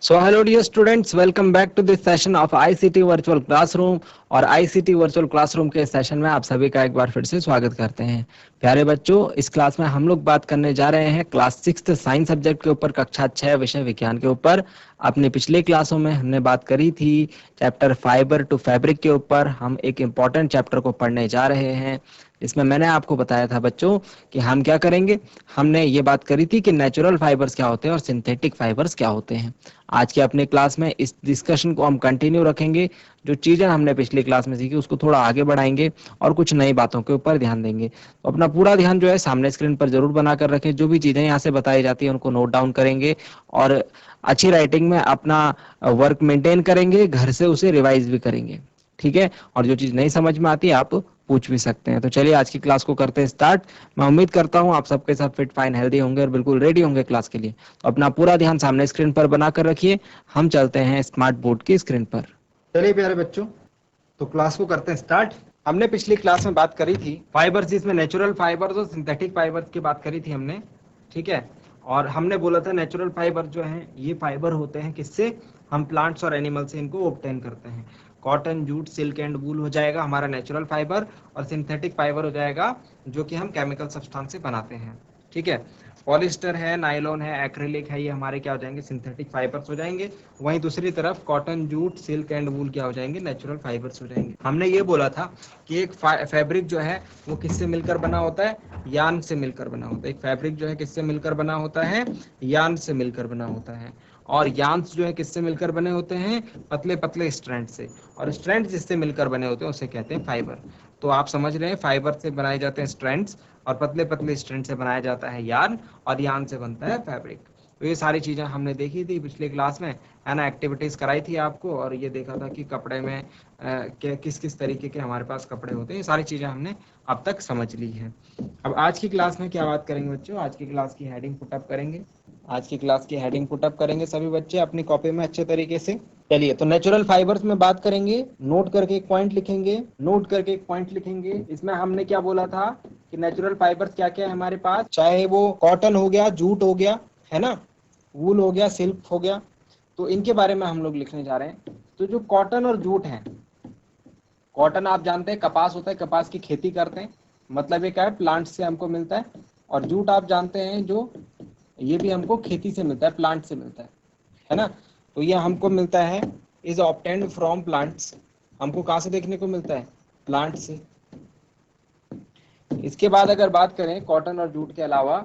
So hello dear students, welcome back to this session of ICT Virtual Classroom और ICT Virtual Classroom के session में आप सभी का एक बार फिर से स्वागत करते हैं। प्यारे बच्चों, इस क्लास में हम लोग बात करने जा रहे हैं क्लास 6 साइंस सब्जेक्ट के ऊपर, कक्षा 6 विषय विज्ञान के ऊपर। अपने पिछले क्लासों में हमने बात करी थी चैप्टर फाइबर टू फैब्रिक के ऊपर। हम एक इम्पॉर्टेंट चैप्टर को पढ़ने जा रहे हैं। इसमें मैंने आपको बताया था बच्चों कि हम क्या करेंगे। हमने ये बात करी थी कि नेचुरल फाइबर्स क्या होते हैं और सिंथेटिक फाइबर्स क्या होते हैं। आज के अपने क्लास में इस डिस्कशन को हम कंटिन्यू रखेंगे। जो चीजें हमने पिछली क्लास में सीखी उसको थोड़ा आगे बढ़ाएंगे और कुछ नई बातों के ऊपर ध्यान देंगे। तो अपना पूरा ध्यान जो है सामने स्क्रीन पर जरूर बनाकर रखें। जो भी चीजें यहाँ से बताई जाती है उनको नोट डाउन करेंगे और अच्छी राइटिंग में अपना वर्क मेंटेन करेंगे, घर से उसे रिवाइज भी करेंगे। ठीक है, और जो चीज नहीं समझ में आती है आप पूछ भी सकते हैं। तो चलिए आज की क्लास को करते हैं स्टार्ट। मैं उम्मीद करता हूँ आप सबके साथ फिट फाइन हेल्दी होंगे और बिल्कुल रेडी होंगे क्लास के लिए। तो अपना पूरा ध्यान सामने स्क्रीन पर बनाकर रखिए। हम चलते हैं स्मार्ट बोर्ड की स्क्रीन पर। चलिए प्यारे बच्चों, तो क्लास को करते हैं स्टार्ट। हमने पिछली क्लास में बात करी थी फाइबर्स, जिसमें नेचुरल फाइबर्स और सिंथेटिक फाइबर्स की बात करी थी हमने। ठीक है, और हमने बोला था नेचुरल फाइबर जो है ये फाइबर होते हैं किससे, हम प्लांट्स और एनिमल से इनको ऑब्टेन करते हैं। Cotton, jute, silk and wool हो जाएगा हमारा नेचुरल फाइबर, और सिंथेटिक फाइबर हो जाएगा जो कि हम केमिकल सब्सटेंस से बनाते हैं। ठीक है, पॉलिस्टर है, नायलॉन है, एक्रिलिक है, ये हमारे क्या हो जाएंगे, सिंथेटिक फाइबर्स हो जाएंगे। वहीं दूसरी तरफ cotton, jute, silk and wool क्या हो जाएंगे, नेचुरल फाइबर्स हो जाएंगे। हमने ये बोला था कि एक फैब्रिक जो है वो किससे मिलकर बना होता है, यान से मिलकर बना होता है। एक फैब्रिक जो है किससे मिलकर बना होता है, यान से मिलकर बना होता है। और यान्स जो है किससे मिलकर बने होते हैं, पतले पतले स्ट्रैंड से। और स्ट्रैंड जिससे मिलकर बने होते हैं उसे कहते हैं फाइबर। तो आप समझ रहे हैं, फाइबर से बनाए जाते हैं स्ट्रैंड्स, और पतले पतले स्ट्रैंड से बनाया जाता है यार्न, और यार्न से बनता है फैब्रिक। तो ये सारी चीजें हमने देखी थी पिछले क्लास में, है ना। एक्टिविटीज कराई थी आपको, और ये देखा था कि कपड़े में किस किस तरीके के हमारे पास कपड़े होते हैं। ये सारी चीजें हमने अब तक समझ ली है। अब आज की क्लास में क्या बात करेंगे बच्चों, आज की क्लास की हेडिंग पुटअप करेंगे। आज की क्लास की हेडिंग पुटअप करेंगे सभी बच्चे अपनी कॉपी में अच्छे तरीके से। चलिए, तो नेचुरल फाइबर्स में बात करेंगे। नोट करके एक पॉइंट लिखेंगे, नोट करके एक पॉइंट लिखेंगे। इसमें हमने क्या बोला था कि नेचुरल फाइबर्स क्या क्या है हमारे पास, चाहे वो कॉटन हो गया, जूट हो गया, है ना, वूल हो गया, सिल्क हो गया। तो इनके बारे में हम लोग लिखने जा रहे हैं। तो जो कॉटन और जूट है, कॉटन आप जानते हैं कपास होता है, कपास की खेती करते हैं, मतलब ये क्या है, प्लांट से हमको मिलता है। और जूट आप जानते हैं जो, ये भी हमको खेती से मिलता है, प्लांट से मिलता है ना। तो ये हमको मिलता है, इज ऑब्टेन्ड फ्रॉम प्लांट्स। हमको कहाँ से देखने को मिलता है, प्लांट से। इसके बाद अगर बात करें कॉटन और जूट के अलावा,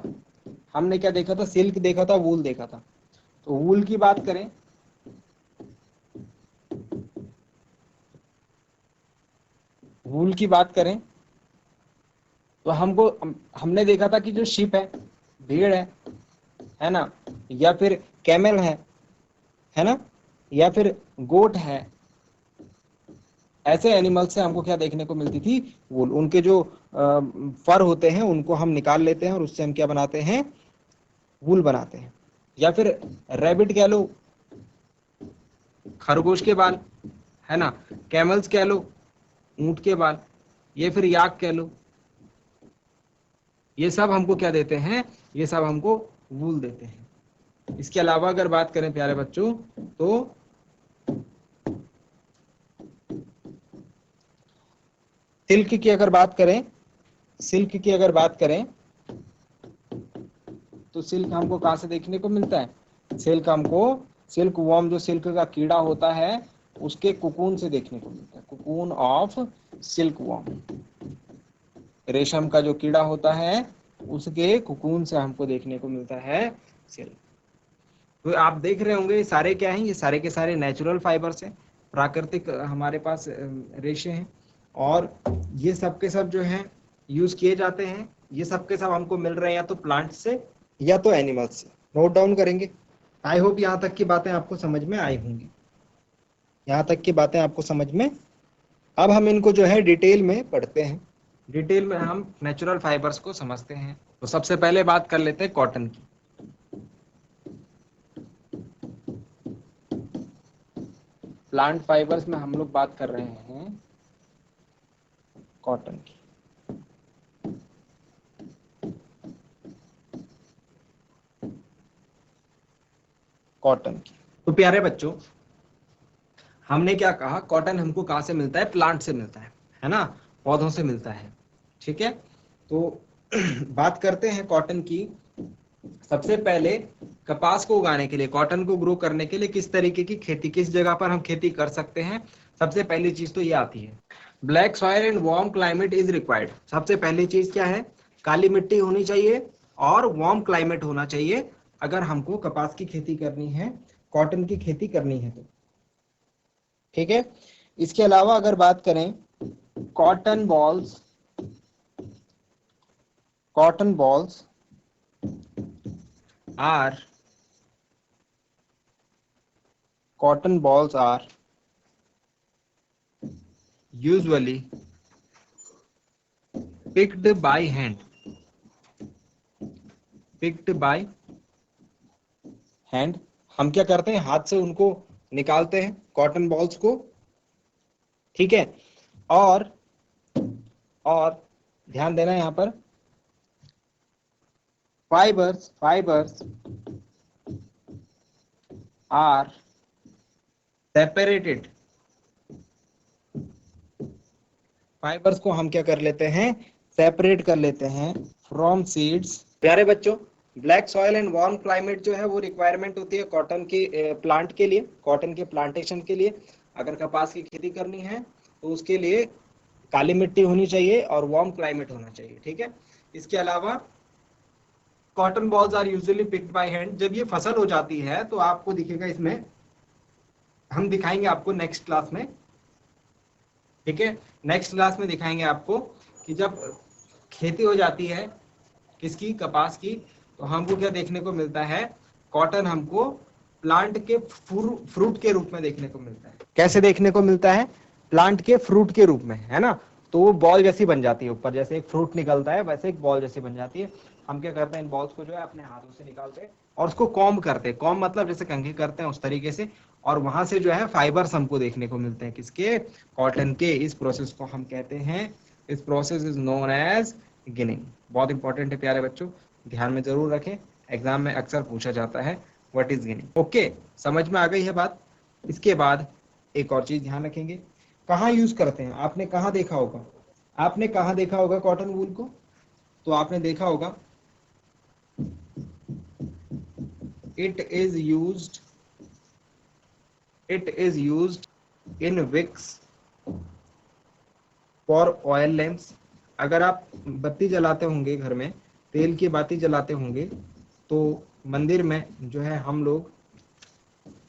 हमने क्या देखा था, सिल्क देखा था, वूल देखा था। तो वूल की बात करें, वूल की बात करें तो हमको हमने देखा था कि जो शिप है, भेड़ है ना, या फिर कैमल है ना, या फिर गोट है, ऐसे एनिमल से हमको क्या देखने को मिलती थी, वूल। उनके जो फर होते हैं उनको हम निकाल लेते हैं और उससे हम क्या बनाते हैं, वूल बनाते हैं। या फिर रैबिट कह लो, खरगोश के बाल, है ना, कैमल्स कह लो, ऊंट के बाल, ये फिर याक कह लो, ये सब हमको क्या देते हैं, ये सब हमको वूल देते हैं। इसके अलावा अगर बात करें प्यारे बच्चों, तो सिल्क की अगर बात करें, सिल्क की अगर बात करें तो सिल्क हमको कहां से देखने को मिलता है, सिल्क हमको, सिल्क वॉर्म जो सिल्क का कीड़ा होता है उसके कुकून से देखने को मिलता है, कुकून ऑफ सिल्क वॉर्म। रेशम का जो कीड़ा होता है उसके कुकून से हमको देखने को मिलता है सिल्क। तो आप देख रहे होंगे ये सारे क्या हैं, ये सारे के सारे नेचुरल फाइबर्स हैं, प्राकृतिक हमारे पास रेशे हैं। और ये सब के सब जो हैं यूज किए जाते हैं। ये सब के सब हमको मिल रहे हैं या तो प्लांट से या तो एनिमल्स से। नोट डाउन करेंगे। आई होप यहाँ तक की बातें आपको समझ में आई होंगी, यहाँ तक की बातें आपको समझ में। अब हम इनको जो है डिटेल में पढ़ते हैं, डिटेल में हम नेचुरल फाइबर्स को समझते हैं। तो सबसे पहले बात कर लेते हैं कॉटन की। प्लांट फाइबर्स में हम लोग बात कर रहे हैं कॉटन की। कॉटन की तो प्यारे बच्चों, हमने क्या कहा, कॉटन हमको कहाँ से मिलता है, प्लांट से मिलता है ना, पौधों से मिलता है। ठीक है, तो बात करते हैं कॉटन की। सबसे पहले कपास को उगाने के लिए, कॉटन को ग्रो करने के लिए किस तरीके की खेती, किस जगह पर हम खेती कर सकते हैं, सबसे पहली चीज तो ये आती है, black soil and warm climate is required. सबसे पहली चीज क्या है, काली मिट्टी होनी चाहिए और वार्म क्लाइमेट होना चाहिए अगर हमको कपास की खेती करनी है, कॉटन की खेती करनी है तो। ठीक है, इसके अलावा अगर बात करें, cotton balls, cotton balls are cotton balls are usually picked by hand, picked by hand। हम क्या करते हैं, हाथ से उनको निकालते हैं कॉटन बॉल्स को। ठीक है, और और ध्यान देना यहां पर, फाइबर्स आर सेपरेटेड, फाइबर्स को हम क्या कर लेते हैं, सेपरेट कर लेते हैं फ्रॉम सीड्स। प्यारे बच्चों, black soil and warm climate जो है वो रिक्वायरमेंट होती है कॉटन की प्लांट के लिए, कॉटन के प्लांटेशन के लिए। अगर कपास की खेती करनी है तो उसके लिए काली मिट्टी होनी चाहिए और वार्म क्लाइमेट होना चाहिए। ठीक है, इसके अलावा cotton balls are usually picked by hand. जब ये फसल हो जाती है तो आपको दिखेगा इसमें, हम दिखाएंगे आपको नेक्स्ट क्लास में। ठीक है, नेक्स्ट क्लास में दिखाएंगे आपको कि जब खेती हो जाती है किसकी, कपास की, तो हमको क्या देखने को मिलता है, कॉटन हमको प्लांट के फ्रूट के रूप में देखने को मिलता है। कैसे देखने को मिलता है, प्लांट के फ्रूट के रूप में, है ना। तो वो बॉल जैसी बन जाती है, ऊपर जैसे एक फ्रूट निकलता है वैसे एक बॉल जैसी बन जाती है। हम क्या करते हैं, इन बॉल्स को जो है अपने हाथों से निकालते हैं और उसको कॉम्ब करते हैं, कॉम्ब मतलब जैसे कंघी करते हैं उस तरीके से, और वहां से जो है फाइबर्स हमको देखने को मिलते हैं किसके, कॉटन के। इस प्रोसेस को हम कहते हैं, इस process is known as ginning. बहुत इंपॉर्टेंट है प्यारे बच्चों, ध्यान में जरूर रखें, एग्जाम में अक्सर पूछा जाता है व्हाट इज गिनिंग। ओके, समझ में आ गई है बात। इसके बाद एक और चीज ध्यान रखेंगे, कहाँ यूज करते हैं, आपने कहाँ देखा होगा, आपने कहाँ देखा होगा कॉटन वूल को, तो आपने देखा होगा it is used, it is used in wicks for oil lamps. अगर आप बत्ती जलाते होंगे घर में, तेल की बाती जलाते होंगे, तो मंदिर में जो है हम लोग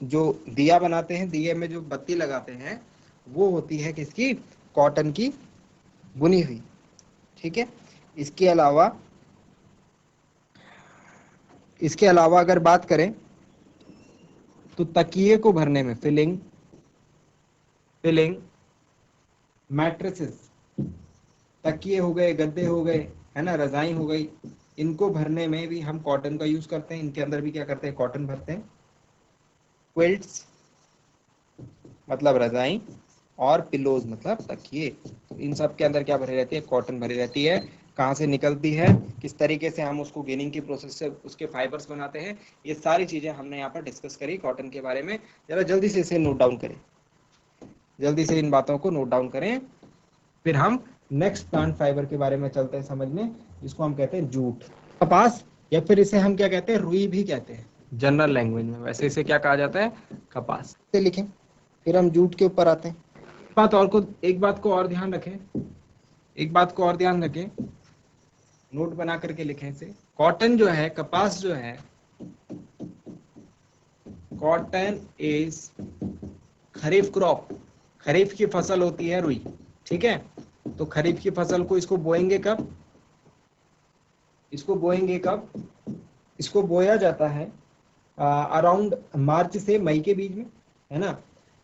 जो दिया बनाते हैं, दिए में जो बत्ती लगाते हैं वो होती है किसकी, कॉटन की बुनी हुई। ठीक है, इसके अलावा, इसके अलावा अगर बात करें तो तकिए को भरने में, फिलिंग, फिलिंग मैट्रेसेस, तकिए हो गए, गद्दे हो गए, है ना, रजाई हो गई, इनको भरने में भी हम कॉटन का यूज करते हैं। इनके अंदर भी क्या करते हैं, कॉटन भरते हैं। क्विल्ट्स मतलब रजाई, और पिलोज मतलब तकिए, तो इन सब के अंदर क्या भरी रहती है, कॉटन भरी रहती है। कहाँ से निकलती है, किस तरीके से हम उसको गेनिंग की प्रोसेस से उसके फाइबर्स बनाते हैं, ये सारी चीजें हमने यहाँ पर डिस्कस करी कॉटन के बारे में। जरा जल्दी से इसे नोट डाउन करें, जल्दी से इन बातों को नोट डाउन करें, फिर हम नेक्स्ट प्लांट फाइबर के बारे में चलते हैं समझने, जिसको हम कहते हैं जूट, कपास, या फिर इसे हम क्या कहते हैं, रुई भी कहते हैं जनरल लैंग्वेज में। वैसे इसे क्या कहा जाता है, कपास से लिखें, फिर हम जूट के ऊपर आते हैं। एक बात को और ध्यान रखें, एक बात को और ध्यान रखें, नोट बना करके लिखें इसे। कॉटन जो है, कपास जो है, कॉटन इज खरीफ क्रॉप, खरीफ की फसल होती है रुई। ठीक है, तो खरीफ की फसल को इसको बोएंगे कब, इसको बोएंगे कब, इसको बोया जाता है अराउंड मार्च से मई के बीच में, है ना।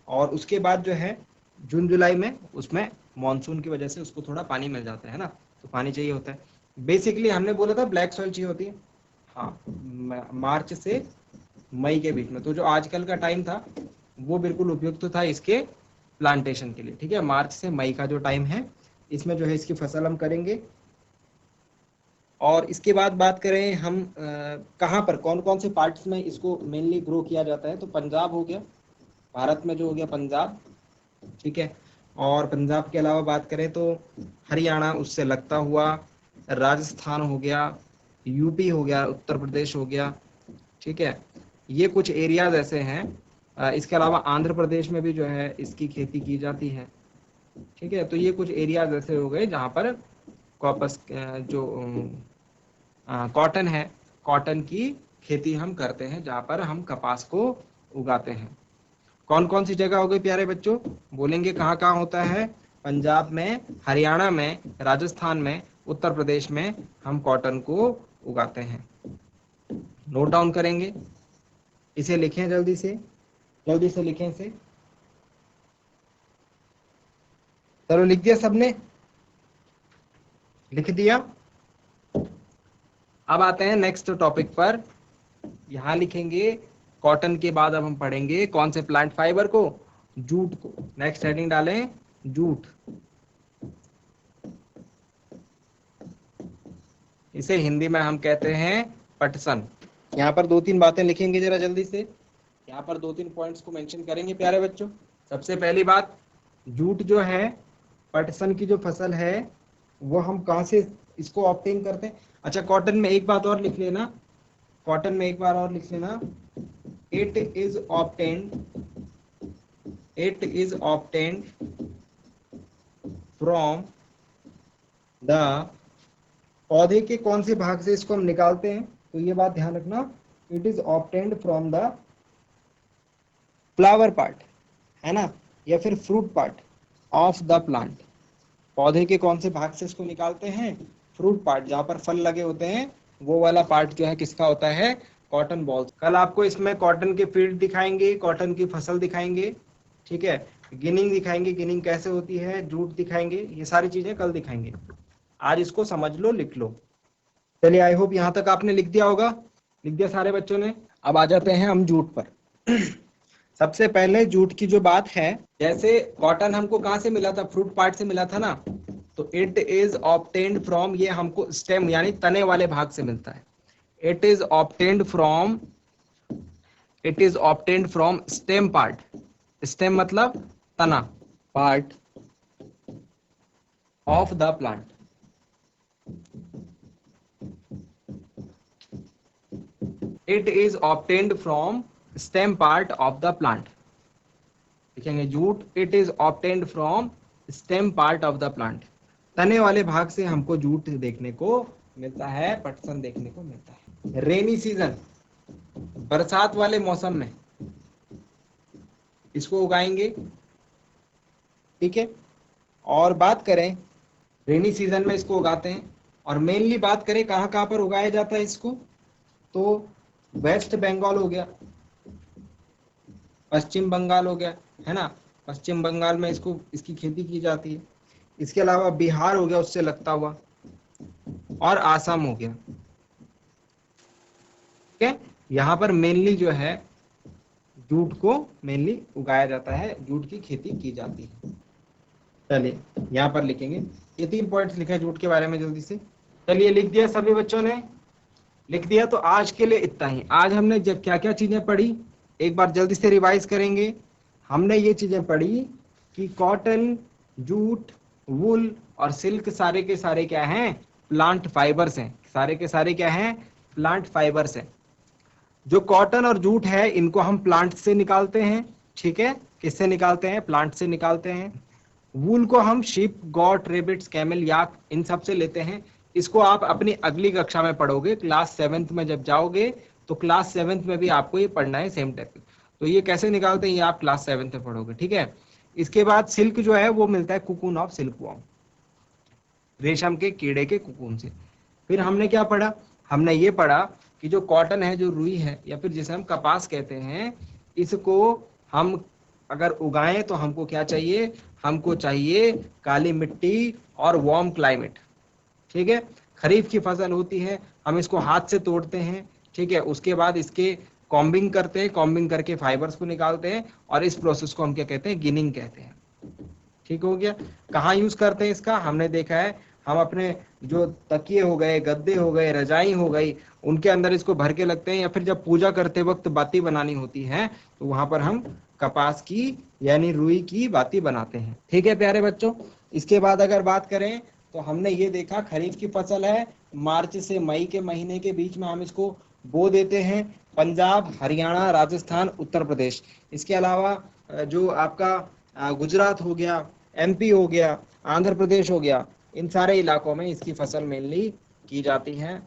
और उसके बाद जो है जून जुलाई में, उसमें मानसून की वजह से उसको थोड़ा पानी मिल जाता है ना, तो पानी चाहिए होता है। बेसिकली हमने बोला था ब्लैक सॉइल चाहिए होती है, हाँ, मार्च से मई के बीच में। तो जो आजकल का टाइम था वो बिल्कुल उपयुक्त था इसके प्लांटेशन के लिए। ठीक है, मार्च से मई का जो टाइम है, इसमें जो है इसकी फसल हम करेंगे। और इसके बाद बात करें हम कहाँ पर कौन कौन से पार्ट्स में इसको मेनली ग्रो किया जाता है, तो पंजाब हो गया, भारत में जो हो गया पंजाब, ठीक है। और पंजाब के अलावा बात करें तो हरियाणा उससे लगता हुआ, राजस्थान हो गया, यूपी हो गया, उत्तर प्रदेश हो गया, ठीक है। ये कुछ एरियाज ऐसे हैं। इसके अलावा आंध्र प्रदेश में भी जो है इसकी खेती की जाती है, ठीक है। तो ये कुछ एरियाज ऐसे हो गए जहाँ पर कॉपस जो कॉटन है, कॉटन की खेती हम करते हैं, जहाँ पर हम कपास को उगाते हैं। कौन कौन सी जगह हो गई प्यारे बच्चों, बोलेंगे कहाँ कहाँ होता है? पंजाब में, हरियाणा में, राजस्थान में, उत्तर प्रदेश में हम कॉटन को उगाते हैं। नोट डाउन करेंगे, इसे लिखें, जल्दी से लिखें इसे। चलो लिख दिया सबने, लिख दिया। अब आते हैं नेक्स्ट टॉपिक पर। यहां लिखेंगे कॉटन के बाद अब हम पढ़ेंगे कौन से प्लांट फाइबर को, जूट को। नेक्स्ट हेडिंग डालें जूट, इसे हिंदी में हम कहते हैं पटसन। यहाँ पर दो तीन बातें लिखेंगे जरा जल्दी से, यहाँ पर दो तीन पॉइंट्स को मेंशन करेंगे प्यारे बच्चों। सबसे पहली बात, जूट जो है, पटसन की जो फसल है, वो हम कहाँ से इसको ऑब्टेन करते हैं? अच्छा, कॉटन में एक बात और लिख लेना, कॉटन में एक बार और लिख लेना, it is obtained from the, पौधे के कौन से भाग से इसको हम निकालते हैं, तो ये बात ध्यान रखना, it is obtained from the flower part, है ना, या फिर fruit part of the plant. पौधे के कौन से भाग से इसको निकालते हैं? फ्रूट पार्ट, जहां पर फल लगे होते हैं, वो वाला पार्ट जो है किसका होता है? Cotton balls. कल आपको इसमें कॉटन के फील्ड दिखाएंगे, कॉटन की फसल दिखाएंगे, ठीक है, गिनिंग दिखाएंगे, गिनिंग कैसे होती है, जूट दिखाएंगे, ये सारी चीजें कल दिखाएंगे। आज इसको समझ लो, लिख लो। चलिए, आई होप यहां तक आपने लिख दिया होगा, लिख दिया सारे बच्चों ने। अब आ जाते हैं हम जूट पर। सबसे पहले जूट की जो बात है, जैसे कॉटन हमको कहां से मिला था? फ्रूट पार्ट से मिला था ना, तो इट इज ऑब्टेन्ड फ्रॉम, ये हमको स्टेम यानी तने वाले भाग से मिलता है। It is obtained from stem part, stem मतलब तना, part of the plant. It is obtained from stem part of the plant, लिखेंगे jute, it is obtained from stem part of the plant. तने वाले भाग से हमको जूट देखने को मिलता है, पटसन देखने को मिलता है। रेनी सीजन, बरसात वाले मौसम में इसको उगाएंगे, ठीक है। और बात करें, रेनी सीजन में इसको उगाते हैं, और मेनली बात करें कहाँ कहाँ पर उगाया जाता है इसको, तो वेस्ट बंगाल हो गया, पश्चिम बंगाल हो गया, है ना, पश्चिम बंगाल में इसकी खेती की जाती है। इसके अलावा बिहार हो गया उससे लगता हुआ, और आसाम हो गया, ठीक है। यहाँ पर मेनली जो है जूट को मेनली उगाया जाता है, जूट की खेती की जाती है। चलिए यहाँ पर लिखेंगे, ये 3 पॉइंट्स लिखे जूट के बारे में जल्दी से। चलिए लिख दिया सभी बच्चों ने, लिख दिया। तो आज के लिए इतना ही। आज हमने जब क्या क्या चीजें पढ़ी, एक बार जल्दी से रिवाइज करेंगे। हमने ये चीजें पढ़ी कि कॉटन, जूट, वूल और सिल्क सारे के सारे क्या हैं? प्लांट फाइबर्स हैं। सारे के सारे क्या हैं? प्लांट फाइबर्स हैं। जो कॉटन और जूट है, इनको हम प्लांट से निकालते हैं, ठीक है। किससे निकालते हैं? प्लांट से निकालते हैं। वूल को हम शीप, गॉट, रेबिट्स, कैमल, याक, इन सब से लेते हैं। इसको आप अपनी अगली कक्षा में पढ़ोगे, क्लास 7th में जब जाओगे, तो क्लास 7th में भी आपको ये पढ़ना है सेम टाइप। तो ये कैसे निकालते हैं, ये आप क्लास 7th में पढ़ोगे, ठीक है। इसके बाद सिल्क जो है वो मिलता है कुकून ऑफ सिल्क वॉर्म, रेशम के कीड़े के कुकून से। फिर हमने क्या पढ़ा? हमने ये पढ़ा कि जो कॉटन है, जो रुई है, या फिर जिसे हम कपास कहते हैं, इसको हम अगर उगाएं तो हमको क्या चाहिए? हमको चाहिए काली मिट्टी और वार्म क्लाइमेट, ठीक है। खरीफ की फसल होती है, हम इसको हाथ से तोड़ते हैं, ठीक है। उसके बाद इसके कॉम्बिंग करते हैं, कॉम्बिंग करके फाइबर्स को निकालते हैं, और इस प्रोसेस को हम क्या कहते हैं? गिनिंग कहते हैं, ठीक हो गया। कहाँ यूज करते हैं इसका? हमने देखा है हम अपने जो तकिए हो गए, गद्दे हो गए, रजाई हो गई, उनके अंदर इसको भर के लगते हैं, या फिर जब पूजा करते वक्त बाती बनानी होती है तो वहां पर हम कपास की यानी रुई की बाती बनाते हैं। ठीक है प्यारे बच्चों, इसके बाद अगर बात करें तो हमने ये देखा खरीफ की फसल है, मार्च से मई के महीने के बीच में हम इसको बो देते हैं। पंजाब, हरियाणा, राजस्थान, उत्तर प्रदेश, इसके अलावा जो आपका गुजरात हो गया, एमपी हो गया, आंध्र प्रदेश हो गया, इन सारे इलाकों में इसकी फसल मेनली की जाती है।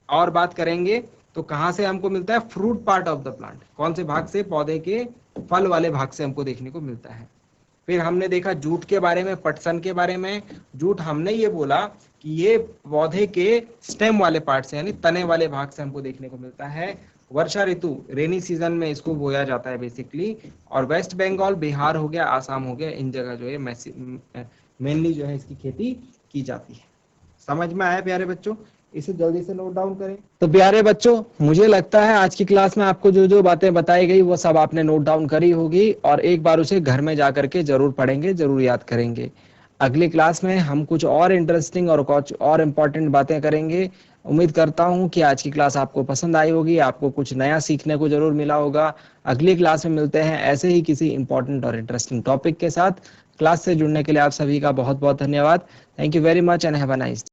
और बात करेंगे तो कहाँ से हमको मिलता है, fruit part of the plant, कौन से भाग से, पौधे के फल वाले भाग से हमको देखने को मिलता है। फिर हमने देखा जूट के बारे में, पटसन के बारे में। जूट हमने ये बोला कि ये पौधे के स्टेम वाले पार्ट से यानी तने वाले भाग से हमको देखने को मिलता है। वर्षा ऋतु, रेनी सीजन में इसको बोया जाता है बेसिकली। और वेस्ट बंगाल, बिहार हो गया, आसाम हो गया, इन जगह जो है मेनली जो है इसकी खेती की जाती है। समझ में आया प्यारे बच्चों? इसे जल्दी से नोट डाउन करें। तो प्यारे बच्चों, मुझे लगता है आज की क्लास में आपको जो जो बातें बताई गई वो सब आपने नोट डाउन करी होगी, और एक बार उसे घर में जाकर के जरूर पढ़ेंगे, जरूर याद करेंगे। अगली क्लास में हम कुछ और इंटरेस्टिंग और कुछ और इम्पोर्टेंट बातें करेंगे। उम्मीद करता हूं कि आज की क्लास आपको पसंद आई होगी, आपको कुछ नया सीखने को जरूर मिला होगा। अगली क्लास में मिलते हैं ऐसे ही किसी इंपॉर्टेंट और इंटरेस्टिंग टॉपिक के साथ। क्लास से जुड़ने के लिए आप सभी का बहुत बहुत धन्यवाद। Thank you very much and have a nice day.